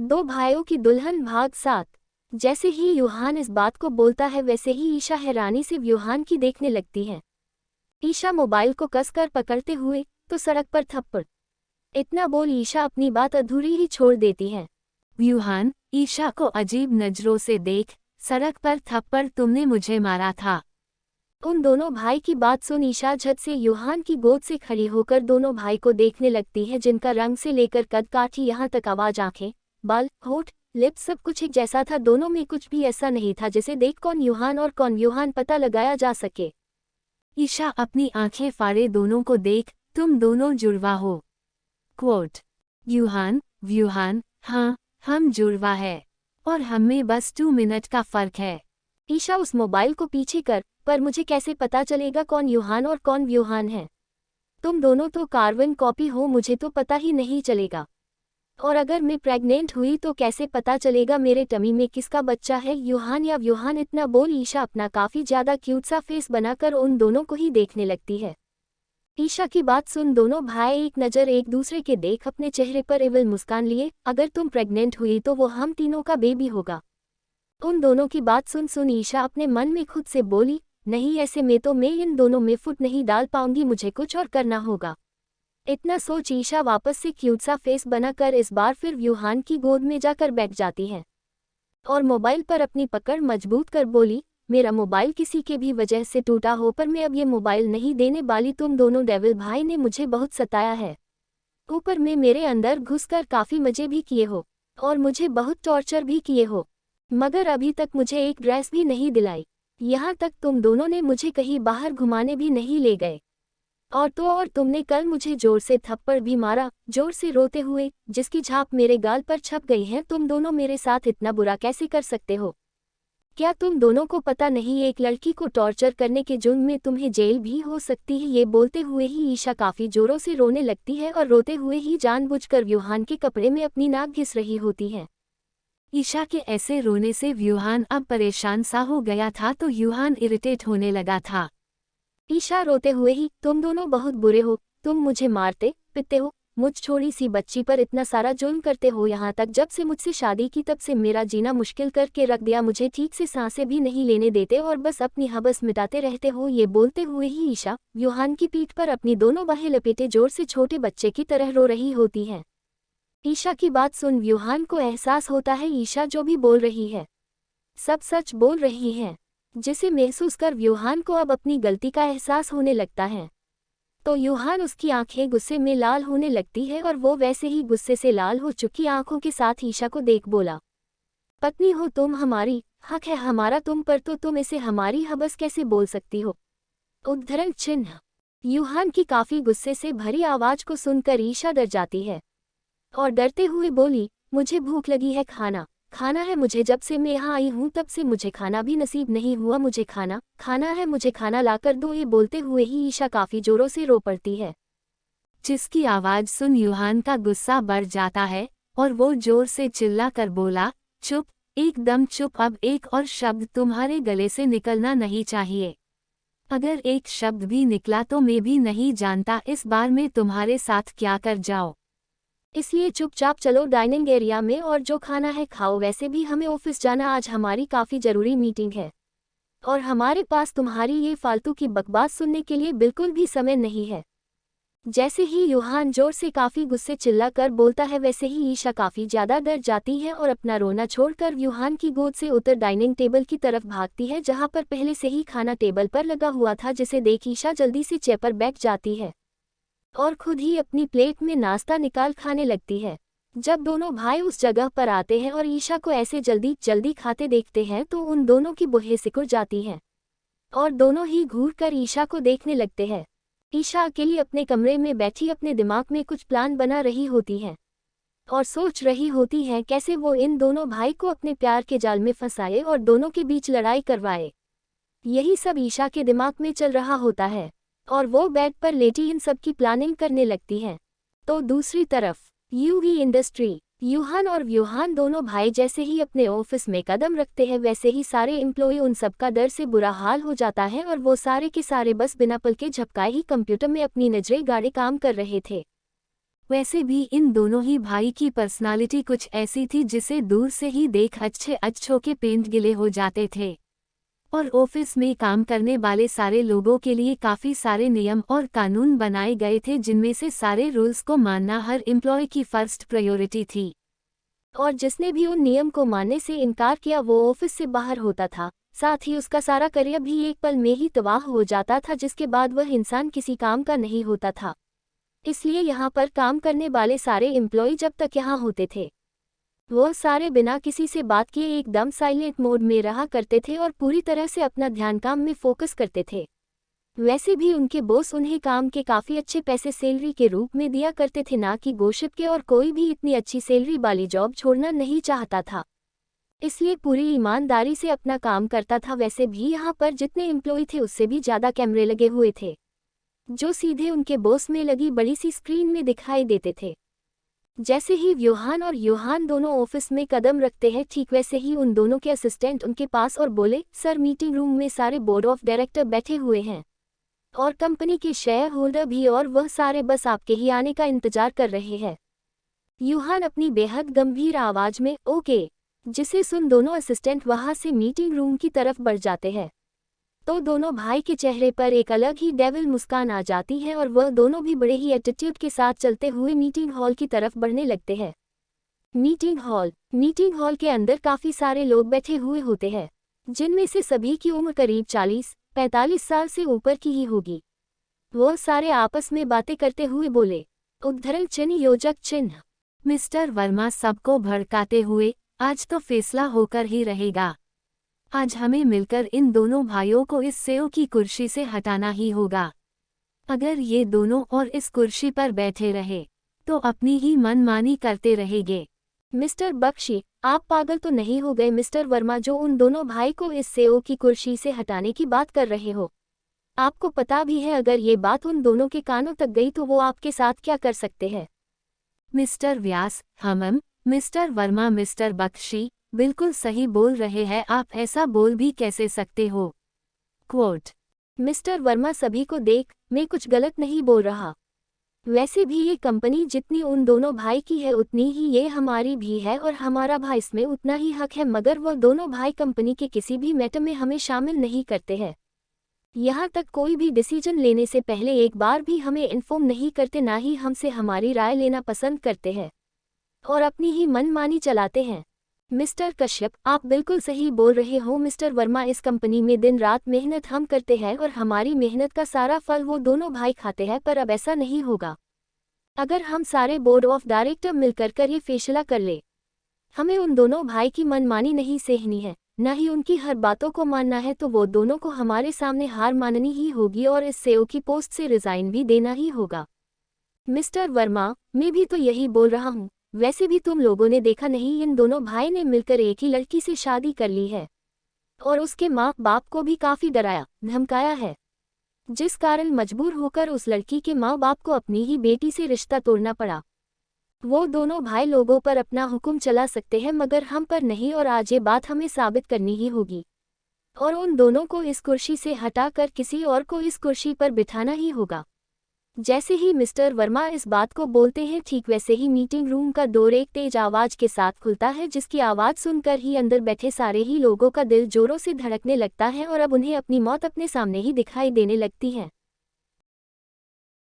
दो भाइयों की दुल्हन भाग 7। जैसे ही यूहान इस बात को बोलता है वैसे ही ईशा हैरानी से यूहान की देखने लगती है। ईशा मोबाइल को कसकर पकड़ते हुए तो सड़क पर थप्पड़। इतना बोल ईशा अपनी बात अधूरी ही छोड़ देती है। यूहान ईशा को अजीब नजरों से देख, सड़क पर थप्पड़ तुमने मुझे मारा था। उन दोनों भाई की बात सुन ईशा झट से यूहान की गोद से खड़ी होकर दोनों भाई को देखने लगती है, जिनका रंग से लेकर कद काठी यहाँ तक आवाज, आंखें, बाल, होठ, लिप्स सब कुछ एक जैसा था। दोनों में कुछ भी ऐसा नहीं था जिसे देख कौन यूहान और कौन यूहान पता लगाया जा सके। ईशा अपनी आंखें फाड़े दोनों को देख, तुम दोनों जुड़वा हो। क्वोट। यूहान, हाँ, हम जुड़वा है और हमें बस 2 मिनट का फर्क है। ईशा उस मोबाइल को पीछे कर, पर मुझे कैसे पता चलेगा कौन यूहान और कौन व्यूहान है? तुम दोनों तो कार्बन कॉपी हो, मुझे तो पता ही नहीं चलेगा। और अगर मैं प्रेग्नेंट हुई तो कैसे पता चलेगा मेरे टमी में किसका बच्चा है, यूहान या व्यूहान? इतना बोल ईशा अपना काफी ज्यादा क्यूट सा फेस बनाकर उन दोनों को ही देखने लगती है। ईशा की बात सुन दोनों भाई एक नज़र एक दूसरे के देख अपने चेहरे पर एविल मुस्कान लिए। अगर तुम प्रेग्नेंट हुई तो वो हम तीनों का बेबी होगा। उन दोनों की बात सुन ईशा अपने मन में खुद से बोली, नहीं ऐसे में तो मैं इन दोनों में फुट नहीं डाल पाऊंगी, मुझे कुछ और करना होगा। इतना सोच ईशा वापस से क्यूट सा फेस बनाकर इस बार फिर व्यूहान की गोद में जाकर बैठ जाती है और मोबाइल पर अपनी पकड़ मजबूत कर बोली, मेरा मोबाइल किसी के भी वजह से टूटा हो पर मैं अब ये मोबाइल नहीं देने वाली। तुम दोनों डेविल भाई ने मुझे बहुत सताया है, ऊपर में मेरे अंदर घुसकर काफ़ी मजे भी किए हो और मुझे बहुत टॉर्चर भी किए हो, मगर अभी तक मुझे एक ड्रेस भी नहीं दिलाई। यहाँ तक तुम दोनों ने मुझे कहीं बाहर घुमाने भी नहीं ले गए। और तुमने कल मुझे जोर से थप्पड़ भी मारा, जोर से रोते हुए, जिसकी छाप मेरे गाल पर छप गई है। तुम दोनों मेरे साथ इतना बुरा कैसे कर सकते हो? क्या तुम दोनों को पता नहीं एक लड़की को टॉर्चर करने के जुर्म में तुम्हें जेल भी हो सकती है? ये बोलते हुए ही ईशा काफ़ी जोरों से रोने लगती है और रोते हुए ही जानबूझकर व्यूहान के कपड़े में अपनी नाक घिस रही होती है। ईशा के ऐसे रोने से व्यूहान अब परेशान सा हो गया था तो यूहान इरिटेट होने लगा था। ईशा रोते हुए ही, तुम दोनों बहुत बुरे हो, तुम मुझे मारते पिटते हो, मुझ छोटी सी बच्ची पर इतना सारा जुल्म करते हो, यहाँ तक जब से मुझसे शादी की तब से मेरा जीना मुश्किल करके रख दिया, मुझे ठीक से सांसें भी नहीं लेने देते और बस अपनी हवस मिटाते रहते हो। ये बोलते हुए ही ईशा व्यूहान की पीठ पर अपनी दोनों बाहें लपेटे जोर से छोटे बच्चे की तरह रो रही होती है। ईशा की बात सुन व्यूहान को एहसास होता है ईशा जो भी बोल रही है सब सच बोल रही है, जिसे महसूस कर व्यूहान को अब अपनी गलती का एहसास होने लगता है। तो यूहान उसकी आंखें गुस्से में लाल होने लगती है और वो वैसे ही गुस्से से लाल हो चुकी आंखों के साथ ईशा को देख बोला, पत्नी हो तुम हमारी, हक है हमारा तुम पर, तो तुम इसे हमारी हबस कैसे बोल सकती हो? उद्धरण चिन्ह। यूहान की काफी गुस्से से भरी आवाज को सुनकर ईशा डर जाती है और डरते हुए बोली, मुझे भूख लगी है, खाना है मुझे, जब से मैं यहाँ आई हूँ तब से मुझे खाना भी नसीब नहीं हुआ, मुझे खाना है, मुझे खाना लाकर दो। ये बोलते हुए ही ईशा काफी जोरों से रो पड़ती है, जिसकी आवाज सुन यूहान का गुस्सा बढ़ जाता है और वो जोर से चिल्ला कर बोला, चुप, एकदम चुप, अब एक और शब्द तुम्हारे गले से निकलना नहीं चाहिए। अगर एक शब्द भी निकला तो मैं भी नहीं जानता इस बार मैं तुम्हारे साथ क्या कर जाऊँ। इसलिए चुपचाप चलो डाइनिंग एरिया में और जो खाना है खाओ। वैसे भी हमें ऑफिस जाना, आज हमारी काफ़ी ज़रूरी मीटिंग है और हमारे पास तुम्हारी ये फालतू की बकवास सुनने के लिए बिल्कुल भी समय नहीं है। जैसे ही यूहान जोर से काफ़ी गुस्से चिल्लाकर बोलता है वैसे ही ईशा काफ़ी ज़्यादा डर जाती है और अपना रोना छोड़कर यूहान की गोद से उतर डाइनिंग टेबल की तरफ भागती है, जहाँ पर पहले से ही खाना टेबल पर लगा हुआ था, जिसे देख ईशा जल्दी से चेयर पर बैठ जाती है और खुद ही अपनी प्लेट में नाश्ता निकाल खाने लगती है। जब दोनों भाई उस जगह पर आते हैं और ईशा को ऐसे जल्दी जल्दी खाते देखते हैं तो उन दोनों की बुहें सिकुड़ जाती हैं और दोनों ही घूर कर ईशा को देखने लगते हैं। ईशा अकेली अपने कमरे में बैठी अपने दिमाग में कुछ प्लान बना रही होती है और सोच रही होती है कैसे वो इन दोनों भाई को अपने प्यार के जाल में फंसाए और दोनों के बीच लड़ाई करवाए। यही सब ईशा के दिमाग में चल रहा होता है और वो बेड पर लेटी इन सब की प्लानिंग करने लगती है। तो दूसरी तरफ यूवी इंडस्ट्री, यूहान और व्यूहान दोनों भाई जैसे ही अपने ऑफिस में कदम रखते हैं वैसे ही सारे एम्प्लॉय उन सबका डर से बुरा हाल हो जाता है और वो सारे के सारे बस बिना पल के झपकाए ही कंप्यूटर में अपनी नजरें गाड़े काम कर रहे थे। वैसे भी इन दोनों ही भाई की पर्सनालिटी कुछ ऐसी थी जिसे दूर से ही देख अच्छों के पेंट गिले हो जाते थे। और ऑफिस में काम करने वाले सारे लोगों के लिए काफ़ी सारे नियम और कानून बनाए गए थे, जिनमें से सारे रूल्स को मानना हर एम्प्लॉय की फर्स्ट प्रायोरिटी थी। और जिसने भी उन नियम को मानने से इनकार किया वो ऑफिस से बाहर होता था, साथ ही उसका सारा करियर भी एक पल में ही तबाह हो जाता था, जिसके बाद वह इंसान किसी काम का नहीं होता था। इसलिए यहाँ पर काम करने वाले सारे एम्प्लॉय जब तक यहाँ होते थे वो सारे बिना किसी से बात किए एकदम साइलेंट मोड में रहा करते थे और पूरी तरह से अपना ध्यान काम में फोकस करते थे। वैसे भी उनके बॉस उन्हें काम के काफ़ी अच्छे पैसे सैलरी के रूप में दिया करते थे, ना कि गोशिप के, और कोई भी इतनी अच्छी सैलरी वाली जॉब छोड़ना नहीं चाहता था, इसलिए पूरी ईमानदारी से अपना काम करता था। वैसे भी यहाँ पर जितने एम्प्लॉय थे उससे भी ज़्यादा कैमरे लगे हुए थे, जो सीधे उनके बॉस में लगी बड़ी सी स्क्रीन में दिखाई देते थे। जैसे ही व्यूहान और यूहान दोनों ऑफिस में कदम रखते हैं, ठीक वैसे ही उन दोनों के असिस्टेंट उनके पास और बोले, सर मीटिंग रूम में सारे बोर्ड ऑफ डायरेक्टर बैठे हुए हैं और कंपनी के शेयर होल्डर भी, और वह सारे बस आपके ही आने का इंतजार कर रहे हैं। यूहान अपनी बेहद गंभीर आवाज में ओके, जिसे सुन दोनों असिस्टेंट वहां से मीटिंग रूम की तरफ बढ़ जाते हैं। तो दोनों भाई के चेहरे पर एक अलग ही डेविल मुस्कान आ जाती है और वह दोनों भी बड़े ही एटीट्यूड के साथ चलते हुए मीटिंग हॉल की तरफ बढ़ने लगते हैं। मीटिंग हॉल के अंदर काफ़ी सारे लोग बैठे हुए होते हैं, जिनमें से सभी की उम्र करीब 40-45 साल से ऊपर की ही होगी। वह सारे आपस में बातें करते हुए बोले, उद्धरण चिन्ह, योजक चिन्ह। मिस्टर वर्मा सबको भड़काते हुए, आज तो फैसला होकर ही रहेगा। आज हमें मिलकर इन दोनों भाइयों को इस सेओ की कुर्सी से हटाना ही होगा। अगर ये दोनों और इस कुर्सी पर बैठे रहे तो अपनी ही मनमानी करते रहेंगे। मिस्टर बख्शी, आप पागल तो नहीं हो गए मिस्टर वर्मा, जो उन दोनों भाई को इस सेओ की कुर्सी से हटाने की बात कर रहे हो? आपको पता भी है अगर ये बात उन दोनों के कानों तक गई तो वो आपके साथ क्या कर सकते हैं? मिस्टर व्यास, मिस्टर वर्मा, मिस्टर बख्शी बिल्कुल सही बोल रहे हैं, आप ऐसा बोल भी कैसे सकते हो? क्वोट। मिस्टर वर्मा, सभी को देख, मैं कुछ गलत नहीं बोल रहा। वैसे भी ये कंपनी जितनी उन दोनों भाई की है उतनी ही ये हमारी भी है और हमारा भाई इसमें उतना ही हक है, मगर वह दोनों भाई कंपनी के किसी भी मैटर में हमें शामिल नहीं करते हैं। यहाँ तक कोई भी डिसीजन लेने से पहले एक बार भी हमें इन्फॉर्म नहीं करते, ना ही हमसे हमारी राय लेना पसंद करते हैं और अपनी ही मनमानी चलाते हैं। मिस्टर कश्यप, आप बिल्कुल सही बोल रहे हो मिस्टर वर्मा, इस कंपनी में दिन रात मेहनत हम करते हैं और हमारी मेहनत का सारा फल वो दोनों भाई खाते हैं, पर अब ऐसा नहीं होगा। अगर हम सारे बोर्ड ऑफ डायरेक्टर मिलकर ये फैसला कर ले, हमें उन दोनों भाई की मनमानी नहीं सहनी है, न ही उनकी हर बातों को मानना है, तो वो दोनों को हमारे सामने हार माननी ही होगी और इस सेओ की पोस्ट से रिजाइन भी देना ही होगा। मिस्टर वर्मा, मैं भी तो यही बोल रहा हूँ। वैसे भी तुम लोगों ने देखा नहीं, इन दोनों भाई ने मिलकर एक ही लड़की से शादी कर ली है और उसके माँ बाप को भी काफ़ी डराया धमकाया है, जिस कारण मजबूर होकर उस लड़की के माँ बाप को अपनी ही बेटी से रिश्ता तोड़ना पड़ा। वो दोनों भाई लोगों पर अपना हुक्म चला सकते हैं मगर हम पर नहीं, और आज ये बात हमें साबित करनी ही होगी और उन दोनों को इस कुर्सी से हटाकर किसी और को इस कुर्सी पर बिठाना ही होगा। जैसे ही मिस्टर वर्मा इस बात को बोलते हैं, ठीक वैसे ही मीटिंग रूम का डोर एक तेज आवाज के साथ खुलता है, जिसकी आवाज़ सुनकर ही अंदर बैठे सारे ही लोगों का दिल जोरों से धड़कने लगता है और अब उन्हें अपनी मौत अपने सामने ही दिखाई देने लगती है।